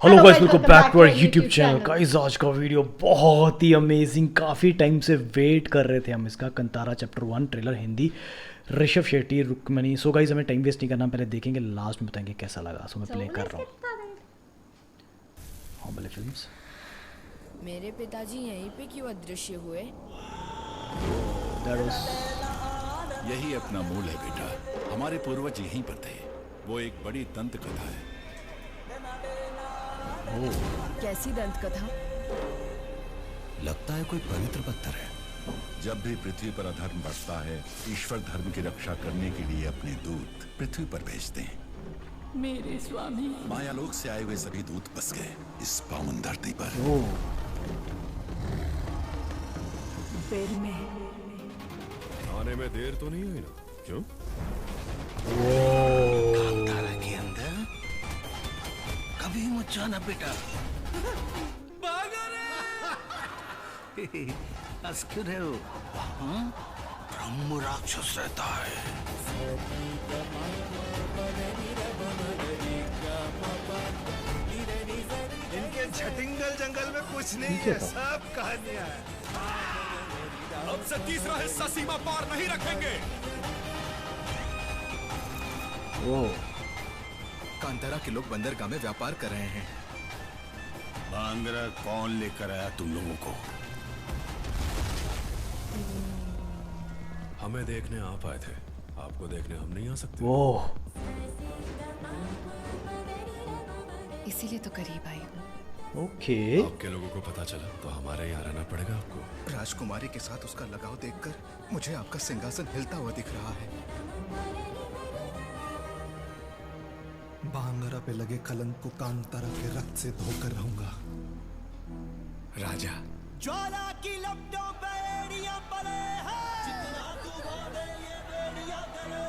Hello guys, welcome back to our YouTube channel. Guys आज का video बहुत ही अमेजिंग, काफ़ी टाइम से वेट कर रहे थे हम इसका। Kantara chapter 1 trailer Hindi, Rishab Shetty, Rukmini. So guys हमें टाइम वेस्ट नहीं करना, पहले देखेंगे, लास्ट में बताएंगे कैसा लगा। सो मैं प्ले कर रहा हूँ। हाँ भले फिल्म्स। मेरे पिताजी यहीं पे क्यों अदृश्य हुए? दैट वाज यही अपना मूल है बेटा। हमारे पूर्वज यहीं पर थे। वो एक बड़ी दंत कथा है। कैसी दंत कथा? लगता है कोई पवित्र पत्थर है। जब भी पृथ्वी पर अधर्म बढ़ता है, ईश्वर धर्म की रक्षा करने के लिए अपने दूत पृथ्वी पर भेजते हैं। मेरे स्वामी मायालोक से आए हुए सभी दूत बस गए इस पावन धरती पर। फिर मैं आने में देर तो नहीं हुई ना? क्यों? कांतारा के अंदर कभी मत जाना बेटा। हंस क्यों रहे हो? हाँ? ब्रह्म राक्षस रहता है। इनके झटिंगल जंगल में कुछ नहीं है, सब कहानियां हैं। अब से तीसरा हिस्सा सीमा पार नहीं रखेंगे। कांतारा के लोग बंदरगाह में व्यापार कर रहे हैं। बांद्रा कौन लेकर आया तुम लोगों को? हमें देखने आप आए थे, आपको देखने हम नहीं आ सकते। इसीलिए तो करीब आई हूँ। ओके। आपके लोगों को पता चला तो हमारे यहाँ रहना पड़ेगा आपको। राजकुमारी के साथ उसका लगाव देखकर मुझे आपका सिंहासन हिलता हुआ दिख रहा है। बांगरा पे लगे कलंक को कांतारा के रक्त से धोकर रहूंगा। राजा ज्वाला की लपटों पे एड़ियां पड़े हैं। जितना तू बोले ये बेड़ियां करे।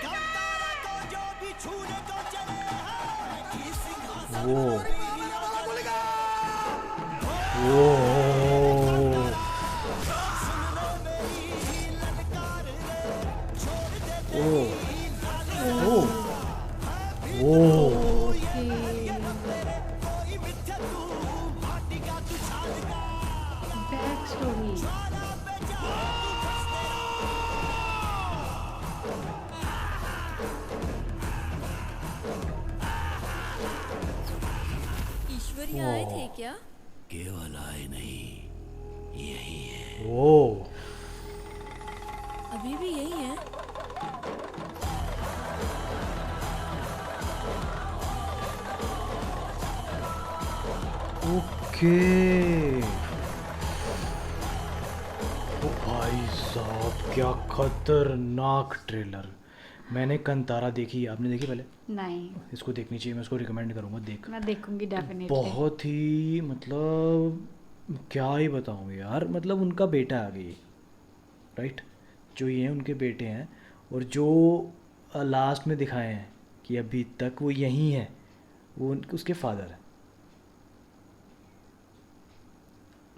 कांतारा को जो भी छूने को चले हैं। की सिंहासन पर एड़ियां बोलेगा। सुन लो मेरी ललकार रे। छोड़ दे तेरी लालच। कोई मिथ्या तू माटी का तू छाल का। Back story. ज्वाला पे जा तू खसते ईश्वर यहाँ आए थे क्या? केवल आए नहीं, यही है। अभी भी यही है? ओके। ओ भाई साहब, क्या खतरनाक ट्रेलर। मैंने कंतारा देखी, आपने देखी पहले? नहीं, इसको देखनी चाहिए, मैं इसको रिकमेंड करूँगा, देख। मैं देखूंगी डेफिनेटली। बहुत ही मतलब क्या ही बताऊँ यार, मतलब उनका बेटा आ गई, राइट? जो ये हैं उनके बेटे हैं, और जो लास्ट में दिखाए हैं कि अभी तक वो यहीं है, वो उसके फादर है।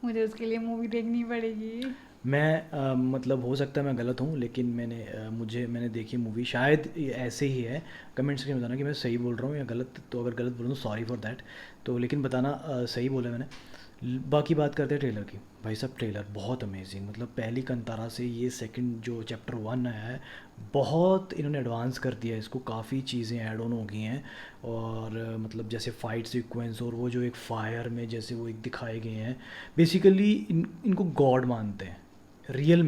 मुझे उसके लिए मूवी देखनी पड़ेगी। मैं मतलब हो सकता है मैं गलत हूँ, लेकिन मैंने देखी मूवी, शायद ये ऐसे ही है। कमेंट्स में बताना कि मैं सही बोल रहा हूँ या गलत, तो अगर गलत बोलूँ तो सॉरी फॉर दैट। तो लेकिन बताना सही बोला मैंने। बाकी बात करते हैं ट्रेलर की। भाई साहब ट्रेलर बहुत अमेजिंग, मतलब पहली कंतारा से ये सेकंड जो चैप्टर 1 आया है, बहुत इन्होंने एडवांस कर दिया है इसको, काफ़ी चीज़ें ऐड ऑन हो गई हैं। और मतलब जैसे फाइट सीक्वेंस, और वो जो एक फायर में जैसे वो एक दिखाए गए हैं, बेसिकली इनको गॉड मानते हैं। रियल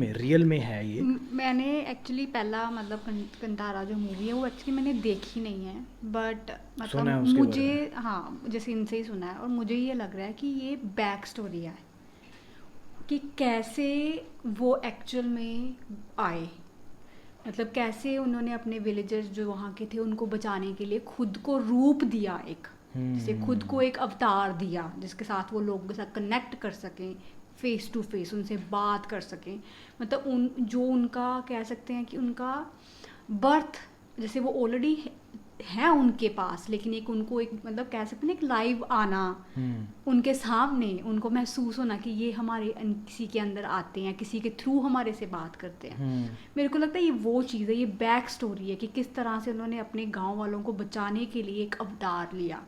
में है ये। मैंने एक्चुअली पहला मतलब कंतारा जो मूवी है वो एक्चुअली मैंने देखी नहीं है, बट सुना है मतलब उसके मुझे बारे में। हाँ जैसे इनसे ही सुना है, और मुझे ये लग रहा है कि ये बैक स्टोरी है कि कैसे वो एक्चुअल में आए, मतलब कैसे उन्होंने अपने विलेजर्स जो वहाँ के थे उनको बचाने के लिए खुद को रूप दिया, एक जैसे खुद को एक अवतार दिया जिसके साथ वो लोगों के साथ कनेक्ट कर सकें, फेस टू फेस उनसे बात कर सकें। मतलब उनका कह सकते हैं कि उनका बर्थ, जैसे वो ऑलरेडी है उनके पास, लेकिन एक उनको एक मतलब कह सकते हैं एक लाइव आना उनके सामने, उनको महसूस होना कि ये हमारे किसी के अंदर आते हैं, किसी के थ्रू हमारे से बात करते हैं। मेरे को लगता है ये वो चीज़ है, ये बैक स्टोरी है कि किस तरह से उन्होंने अपने गांव वालों को बचाने के लिए एक अवतार लिया।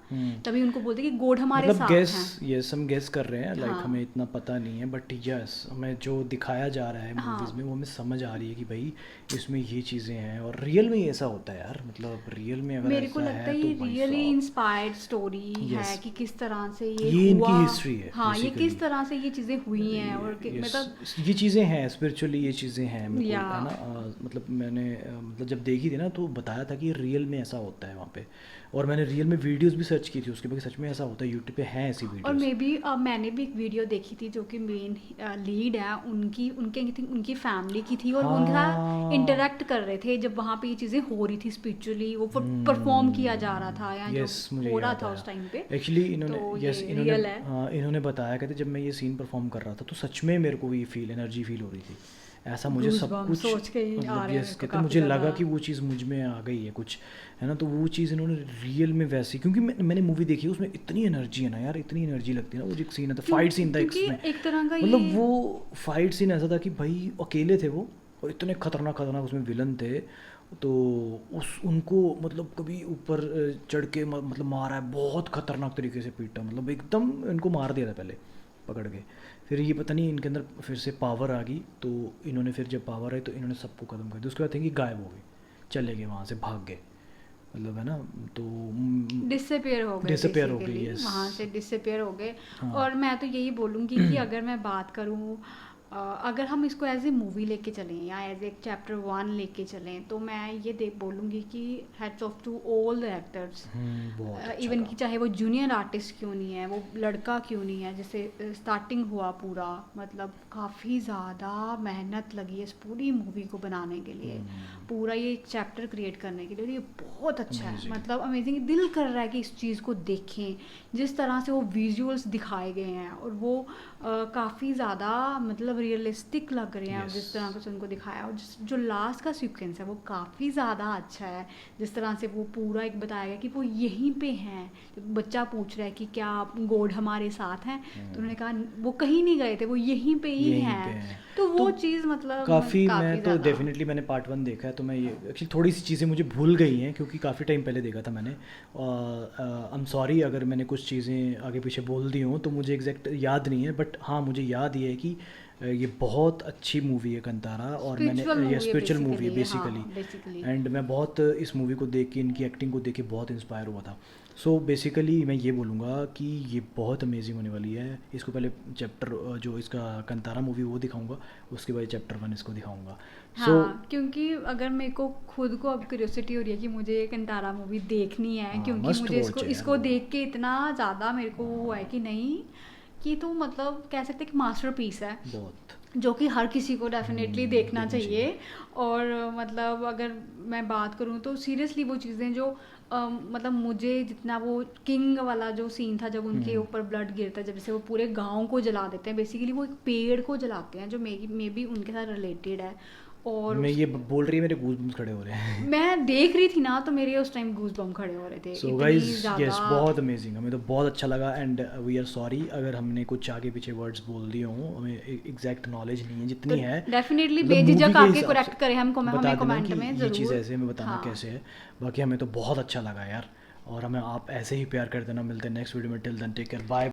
तभी उनको बोलते हैं कि गॉड हमारे मतलब साथ गेस, हैं। यस हम गेस कर रहे हैं, लाइक हाँ। हमें इतना पता नहीं है, बट यस हमें जो दिखाया जा रहा है मूवीज़ में वो हमें समझ आ रही है कि भाई इसमें ये चीज़ें हैं, और रियल में ही ऐसा होता है यार, मतलब रियल में अगर मेरे को ऐसा लगता है तो ये भाई रियली साहब, इंस्पायर्ड स्टोरी है Yes. कि किस तरह से ये इनकी हुआ। हिस्ट्री है हाँ, ये basically। किस तरह से ये चीज़ें हुई हैं और Yes, मतलब ये चीज़ें हैं स्पिरिचुअली, ये चीज़ें हैं मेरे को, या। है ना, मतलब मैंने मतलब जब देखी थी ना तो बताया था कि रियल में ऐसा होता है वहाँ पे, और मैंने रियल में वीडियोस भी सर्च की थी उसके बाद, सच में ऐसा होता है, यूट्यूब पे हैं ऐसी और वीडियोस। मे बी मैंने भी एक वीडियो देखी थी जो कि मेन लीड है उनकी उनकी फैमिली की थी, और वो उनके हाँ। साथ इंटरेक्ट कर रहे थे जब वहाँ पे ये चीज़ें हो रही थी स्पिरिचुअली, वो परफॉर्म किया जा रहा था या यस जो मुझे हो रहा याद था आया। उस टाइम पे। एक्चुअली इन्होंने तो यस ये इन्होंने real है। हाँ, इन्होंने बताया, कहते जब मैं ये सीन परफॉर्म कर रहा था तो सच में मेरे को ये फील एनर्जी फील हो रही थी, ऐसा मुझे सब Goosebumps कुछ सोच के ही आ मतलब रहे हैं यस मेरे को कहते काफ़ी मुझे लगा ज़्यादा। कि वो चीज़ मुझ में आ गई है कुछ, है ना, तो वो चीज़ इन्होंने रियल में वैसी, क्योंकि मैंने मूवी देखी उसमें इतनी एनर्जी है ना यार, इतनी एनर्जी लगती है ना, वो जो सीन है, फाइट सीन था क्योंकि इसमें, एक तरह का मतलब ये वो फाइट सीन ऐसा था कि भाई अकेले थे वो, और इतने खतरनाक खतरनाक उसमें विलन थे, तो उनको मतलब कभी ऊपर चढ़ के मतलब मारा है, बहुत खतरनाक तरीके से पीटा, मतलब एकदम इनको मार दिया था पहले पकड़ के, फिर ये पता नहीं इनके अंदर फिर से पावर आ गई, तो इन्होंने फिर जब पावर आई तो इन्होंने सबको खत्म कर दिया, उसके बाद थे कि गायब हो गए, चले गए वहाँ से, भाग गए, मतलब है ना, तो डिसअपेयर हो गए, Disappear हो गए, basically, yes। वहाँ से डिसअपेयर हो गए। हाँ। और मैं तो यही बोलूँगी कि अगर मैं बात करूँ अगर हम इसको एज ए मूवी लेके चलें या एज ए चैप्टर 1 लेके चलें, तो मैं ये बोलूँगी कि hats off to all the actors, बहुत अच्छा इवन था। कि चाहे वो जूनियर आर्टिस्ट क्यों नहीं है, वो लड़का क्यों नहीं है, जैसे स्टार्टिंग हुआ पूरा, मतलब काफ़ी ज़्यादा मेहनत लगी है इस पूरी मूवी को बनाने के लिए, पूरा ये चैप्टर क्रिएट करने के लिए, और ये बहुत अच्छा है, Amazing। मतलब अमेजिंग, दिल कर रहा है कि इस चीज़ को देखें, जिस तरह से वो विजुअल्स दिखाए गए हैं, और वो काफ़ी ज़्यादा मतलब रियलिस्टिक लग रहे हैं, Yes। जिस तरह से उनको दिखाया, और जो लास्ट का सीक्वेंस है वो काफ़ी ज़्यादा अच्छा है, जिस तरह से वो पूरा एक बताया गया कि वो यहीं पे हैं, बच्चा पूछ रहा है कि क्या गॉड हमारे साथ हैं, तो उन्होंने कहा वो कहीं नहीं गए थे, वो यहीं पे ही यहीं पे हैं, हैं। तो वो तो चीज़ मतलब काफ़ी मैं तो ज़्यादा। डेफिनेटली मैंने पार्ट 1 देखा है, तो मैं ये एक्चुअली थोड़ी सी चीज़ें मुझे भूल गई हैं क्योंकि काफ़ी टाइम पहले देखा था मैंने, आई एम सॉरी अगर मैंने कुछ चीज़ें आगे पीछे बोल दी हों, तो मुझे एग्जैक्ट याद नहीं है, बट हाँ मुझे याद ये है कि ये बहुत अच्छी मूवी है कंतारा, और मैंने ये स्पिरिचुअल मूवी है बेसिकली, एंड मैं बहुत इस मूवी को देख के, इनकी एक्टिंग को देख के बहुत इंस्पायर हुआ था। सो बेसिकली मैं ये बोलूँगा कि ये बहुत अमेजिंग होने वाली है, इसको पहले चैप्टर जो इसका कंतारा मूवी वो दिखाऊंगा, उसके बाद चैप्टर 1 इसको दिखाऊंगा। हाँ, क्योंकि अगर मेरे को खुद को अब क्यूरियोसिटी हो रही है कि मुझे ये कंतारा मूवी देखनी है, हाँ, क्योंकि must मुझे watch है इसको यार। देख के इतना ज़्यादा मेरे को वो है कि नहीं, कि तो मतलब कह सकते हैं कि मास्टरपीस है, बहुत जो कि हर किसी को डेफिनेटली देखना देखना चाहिए। और मतलब अगर मैं बात करूँ तो सीरियसली वो चीज़ें जो मतलब मुझे जितना वो किंग वाला जो सीन था जब उनके ऊपर ब्लड गिरता है, जब जैसे वो पूरे गांव को जला देते हैं, बेसिकली वो एक पेड़ को जलाते हैं जो मे बी उनके साथ रिलेटेड है, और मैं ये बोल रही है मेरे गूज़बम्स खड़े हो रहे हैं। मैं देख रही थी ना तो मेरे उस टाइम गूज़बम्प खड़े हो रहे थे, सो इतनी गाइज ज़्यादा। यस बहुत अमेजिंग, हमें तो बहुत अच्छा लगा, एंड वी आर सॉरी अगर हमने कुछ आगे पीछे वर्ड्स बोल दिए हों, हमें एग्जैक्ट नॉलेज नहीं है जितनी है, डेफिनेटली मतलब बेझिझक movie के आके हिसाब करेक्ट से करें हमें बता देना कमेंट कि में ये ज़रूर। चीज़ ऐसे हमें बताना हाँ। कैसे है, बाकी हमें तो बहुत अच्छा लगा यार, और हमें आप ऐसे ही प्यार कर देना, मिलते हैं नेक्स्ट वीडियो में, till then take care, bye.